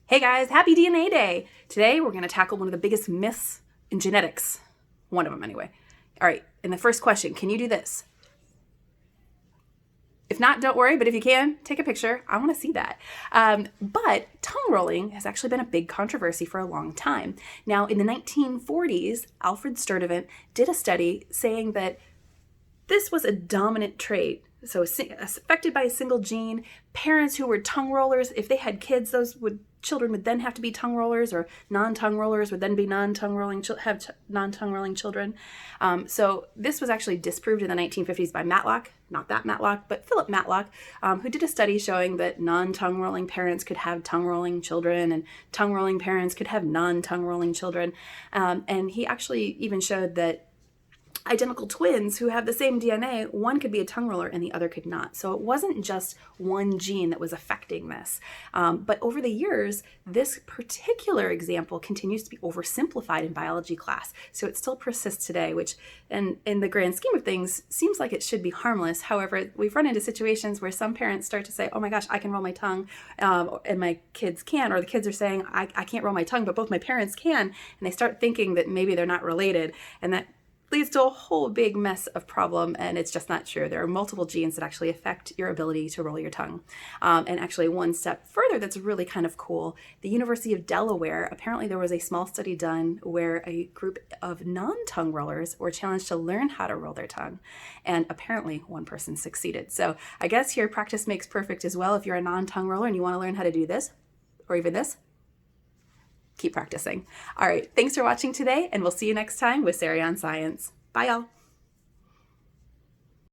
Hey guys, happy DNA Day! Today we're going to tackle one of the biggest myths in genetics. One of them anyway. All right, and the first question, can you do this? If not, don't worry, but if you can, take a picture. I want to see that. But tongue rolling has actually been a big controversy for a long time. Now, in the 1940s, Alfred Sturdivant did a study saying that this was a dominant trait. So affected by a single gene, parents who were tongue rollers, if they had kids, children would then have to be tongue rollers, or non-tongue rollers would then be non-tongue rolling children. So this was actually disproved in the 1950s by Matlock, not that Matlock, but Philip Matlock, who did a study showing that non-tongue rolling parents could have tongue rolling children, and tongue rolling parents could have non-tongue rolling children. And he actually even showed that identical twins who have the same DNA, one could be a tongue roller and the other could not. So it wasn't just one gene that was affecting this. But over the years, this particular example continues to be oversimplified in biology class. So it still persists today, which in the grand scheme of things seems like it should be harmless. However, we've run into situations where some parents start to say, oh my gosh, I can roll my tongue and my kids can, or the kids are saying, I can't roll my tongue, but both my parents can. And they start thinking that maybe they're not related, and that leads to a whole big mess of problem, and it's just not true. There are multiple genes that actually affect your ability to roll your tongue. And actually, one step further that's really kind of cool, the University of Delaware, apparently there was a small study done where a group of non-tongue rollers were challenged to learn how to roll their tongue, and apparently one person succeeded. So I guess here practice makes perfect as well. If you're a non-tongue roller and you want to learn how to do this, or even this, keep practicing. All right, thanks for watching today, and we'll see you next time with Sari on Science. Bye, y'all.